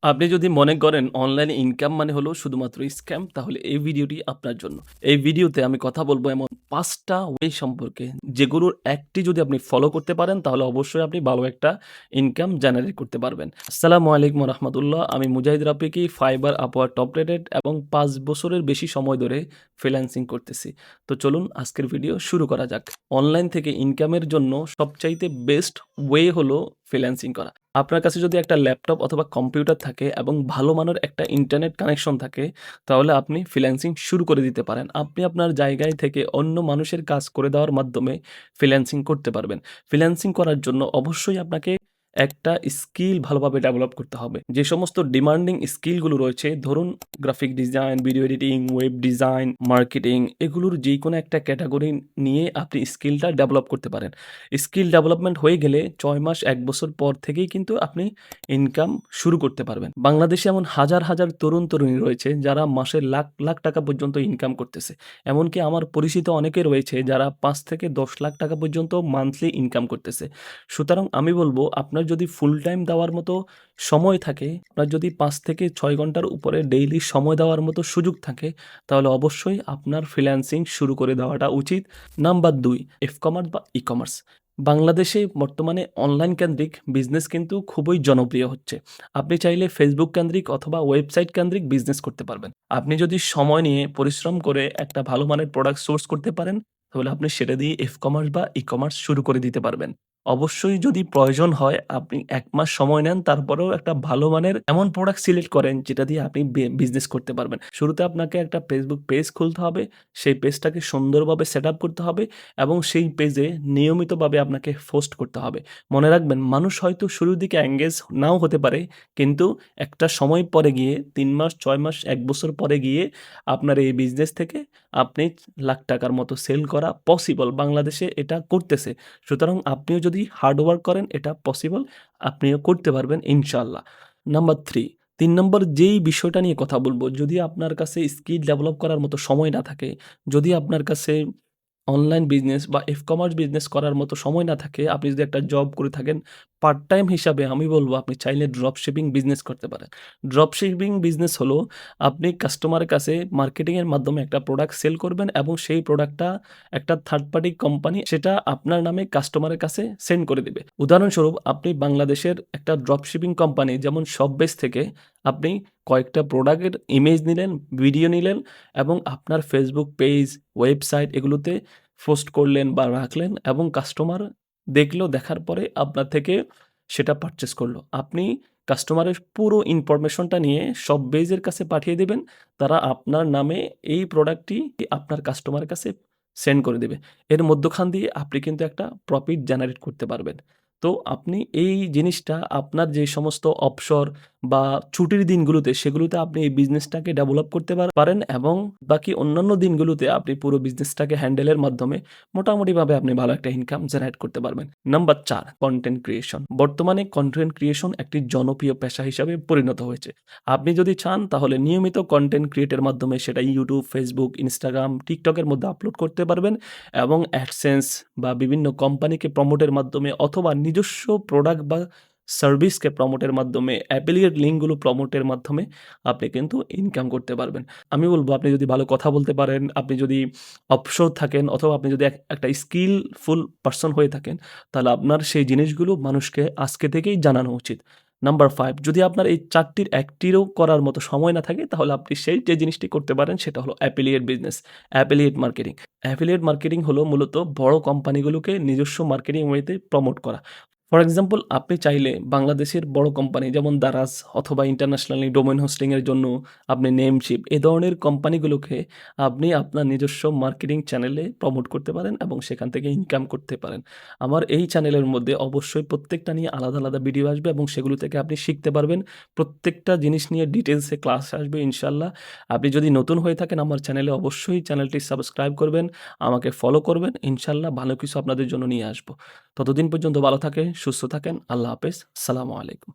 আপনি যদি মনে করেন অনলাইনে ইনকাম মানে হলো শুধুমাত্র স্ক্যাম, তাহলে এই ভিডিওটি আপনার জন্য। এই ভিডিওতে আমি কথা বলবো এমন ৫ টা ওয়ে সম্পর্কে, যেগুলোর একটি যদি আপনি ফলো করতে পারেন, তাহলে অবশ্যই আপনি ভালো একটা ইনকাম জেনারেট করতে পারবেন। আসসালামু আলাইকুম রাহমাতুল্লাহ। আমি মুজাহিদ রাফিকি, ফাইবার, আপওয়ার্ক টপ রেটেড এবং ৫ বছরের বেশি সময় ধরে ফ্রিল্যান্সিং করতেছি। তো চলুন আজকের ভিডিও শুরু করা যাক। অনলাইন থেকে ইনকামের জন্য সবচাইতে বেস্ট ওয়ে হলো ফ্রিল্যান্সিং করা। আপনার কাছে যদি একটা ল্যাপটপ অথবা কম্পিউটার থাকে এবং ভালো মানের একটা ইন্টারনেট কানেকশন থাকে, তাহলে আপনি ফ্রিল্যান্সিং শুরু করে দিতে পারেন। আপনি আপনার জায়গায় থেকে অন্য মানুষের কাজ করে দেওয়ার মাধ্যমে ফ্রিল্যান্সিং করতে পারবেন। ফ্রিল্যান্সিং করার জন্য অবশ্যই আপনাকে একটা স্কিল ভালোভাবে ডেভেলপ করতে হবে। যে সমস্ত ডিমান্ডিং স্কিলগুলো রয়েছে, ধরুন graphic design, video editing, web design, marketing, এগুলোর যেকোনো একটা ক্যাটাগরি নিয়ে আপনি স্কিলটা ডেভেলপ করতে পারেন। স্কিল ডেভেলপমেন্ট হয়ে গেলে ৬ মাস ১ বছর পর থেকেই কিন্তু আপনি ইনকাম শুরু করতে পারবেন। বাংলাদেশে এমন হাজার, হাজার তরুণ-তরুণী রয়েছে যারা মাসে লাখ, লাখ টাকা পর্যন্ত ইনকাম করতেছে। এমনকি আমার পরিচিত অনেকে রয়েছে যারা ৫ থেকে ১০ লাখ টাকা পর্যন্ত মান্থলি ইনকাম করতেছে। সুতরাং আমি বলব, আপনার যদি ফুল টাইম দেওয়ার মতো সময় থাকে, আপনার যদি ৫ থেকে ৬ ঘন্টার উপরে ডেইলি সময় দেওয়ার মতো সুযোগ থাকে, তাহলে অবশ্যই আপনার ফ্রিল্যান্সিং শুরু করে দেওয়াটা উচিত। নাম্বার ২, কমার্স বা ই-কমার্স। বাংলাদেশে বর্তমানে অনলাইন কেন্দ্রিক বিজনেস কিন্তু খুবই জনপ্রিয় হচ্ছে। আপনি চাইলে ফেসবুক কেন্দ্রিক অথবা ওয়েবসাইট কেন্দ্রিক বিজনেস করতে পারবেন। আপনি যদি সময় নিয়ে পরিশ্রম করে একটা ভালো মানের প্রোডাক্ট সোর্স করতে পারেন, তাহলে আপনি সেটা দিয়ে কমার্স বা ই-কমার্স শুরু করে দিতে পারবেন। অবশ্যই যদি প্রয়োজন হয় আপনি ১ মাস সময় নেন, তারপরেও একটা ভালো মানের এমন প্রোডাক্ট সিলেক্ট করেন যেটা দিয়ে আপনি বিজনেস করতে পারবেন। শুরুতে আপনাকে একটা ফেসবুক পেজ খুলতে হবে। সেই পেজটাকে সুন্দরভাবে সেটআপ করতে হবে এবং সেই পেজে নিয়মিতভাবে আপনাকে পোস্ট করতে হবে। মনে রাখবেন, মানুষ হয়তো শুরুর দিকে এঙ্গেজ নাও হতে পারে, কিন্তু একটা সময় পরে গিয়ে ৩ মাস, ৬ মাস, ১ বছর পরে গিয়ে আপনার এই বিজনেস থেকে আপনি লাখ টাকার মতো সেল করা পসিবল। বাংলাদেশে এটা করতেছে। সুতরাং আপনিও যদি হার্ড ওয়ার্ক করেন, এটা পসিবল। আপনিও করতে পারবেন ইনশাআল্লাহ। নাম্বার ৩ নম্বর যেই বিষয়টা নিয়ে কথা বলব, যদি আপনার কাছে স্কিল ডেভেলপ করার মতো সময় না থাকে, যদি আপনার কাছে অনলাইন বিজনেস বা কমার্স বিজনেস করার মতো সময় না থাকে, আপনি যদি একটা জব করে থাকেন, পার্ট টাইম হিসাবে আমি বলব আপনি চাইলে ড্রপ শিপিং বিজনেস করতে পারেন। ড্রপ শিপিং বিজনেস হলো, আপনি কাস্টমারের কাছে মার্কেটিং এর মাধ্যমে একটা প্রোডাক্ট সেল করবেন এবং সেই প্রোডাক্টটা একটা থার্ড পার্টি কোম্পানি সেটা আপনার নামে কাস্টমারের কাছে সেন্ড করে দিবে। উদাহরণস্বরূপ, আপনি বাংলাদেশের একটা ড্রপ শিপিং কোম্পানি যেমন শপবেস থেকে আপনি কয়েকটা প্রোডাক্টের ইমেজ নিলেন, ভিডিও নিলেন এবং আপনার ফেসবুক পেজ, ওয়েবসাইট এগুলোতে পোস্ট করলেন বা রাখলেন এবং কাস্টমার দেখলো, দেখার পরে আপনার থেকে সেটা পারচেজ করলো। আপনি কাস্টমারের পুরো ইনফরমেশনটা নিয়ে শপবেজের কাছে পাঠিয়ে দেবেন। তারা আপনার নামে এই প্রোডাক্টটি আপনার কাস্টমারের কাছে সেন্ড করে দেবে। এর মধ্যখান দিয়ে আপনি কিন্তু একটা প্রফিট জেনারেট করতে পারবেন। তো আপনি এই জিনিসটা আপনার যে সমস্ত অবসর বা ছুটির দিনগুলোতে, সেগুলোতে আপনি এই বিজনেসটাকে ডেভেলপ করতে পারেন এবং বাকি অন্যান্য দিনগুলোতে আপনি পুরো বিজনেসটাকে হ্যান্ডেলের মাধ্যমে মোটামুটিভাবে আপনি ভালো একটা ইনকাম জেনারেট করতে পারবেন। Number ৪, content creation. বর্তমানে কনটেন্ট ক্রিয়েশন একটি জনপ্রিয় পেশা হিসাবে পরিণত হয়েছে। আপনি যদি চান তাহলে নিয়মিত কনটেন্ট ক্রিয়েটের মাধ্যমে সেটা YouTube, Facebook, Instagram, TikTok এর মধ্যে আপলোড করতে পারবেন এবং অ্যাডসেন্স বা বিভিন্ন কোম্পানিকে প্রমোটের মাধ্যমে অথবা নিজস্ব প্রোডাক্ট বা সার্ভিসকে প্রমোটের মাধ্যমে, অ্যাফিলিয়েট লিঙ্কগুলো প্রমোটের মাধ্যমে আপনি কিন্তু ইনকাম করতে পারবেন। আমি বলব, আপনি যদি ভালো কথা বলতে পারেন, আপনি যদি অবসর থাকেন অথবা আপনি যদি একটা স্কিলফুল পারসন হয়ে থাকেন, তাহলে আপনার সেই জিনিসগুলো মানুষকে আজকে থেকেই জানানো উচিত। নাম্বার ৫, যদি আপনার এই ৪ টির একটিরও করার মতো সময় না থাকে, তাহলে আপনি যে জিনিসটি করতে পারেন সেটা হলো affiliate business, affiliate marketing. Affiliate marketing হলো মূলত বড় কোম্পানিগুলোকে নিজস্ব মার্কেটিং ওয়েতে প্রমোট করা। ফর এক্সাম্পল, আপনি চাইলে বাংলাদেশের বড় কোম্পানি যেমন দারাজ অথবা ইন্টারন্যাশনালি ডোমেইন হোস্টিং এর জন্য আপনি নেমশিপ, এ ধরনের কোম্পানিগুলোকে আপনি আপনার নিজস্ব মার্কেটিং চ্যানেলে প্রমোট করতে পারেন এবং সেখান থেকে ইনকাম করতে পারেন। আমার এই চ্যানেলের মধ্যে অবশ্যই প্রত্যেকটা নিয়ে আলাদা, আলাদা ভিডিও আসবে এবং সেগুলো থেকে আপনি শিখতে পারবেন। প্রত্যেকটা জিনিস নিয়ে ডিটেইলসে ক্লাস আসবে ইনশাআল্লাহ। আপনি যদি নতুন হয়ে থাকেন আমার চ্যানেলে, অবশ্যই চ্যানেলটি সাবস্ক্রাইব করবেন, আমাকে ফলো করবেন। ইনশাআল্লাহ ভালো কিছু আপনাদের জন্য নিয়ে আসব। ততদিন পর্যন্ত ভালো থাকেন, সুস্থ থাকেন। আল্লাহ হাফেজ। আসসালামু আলাইকুম।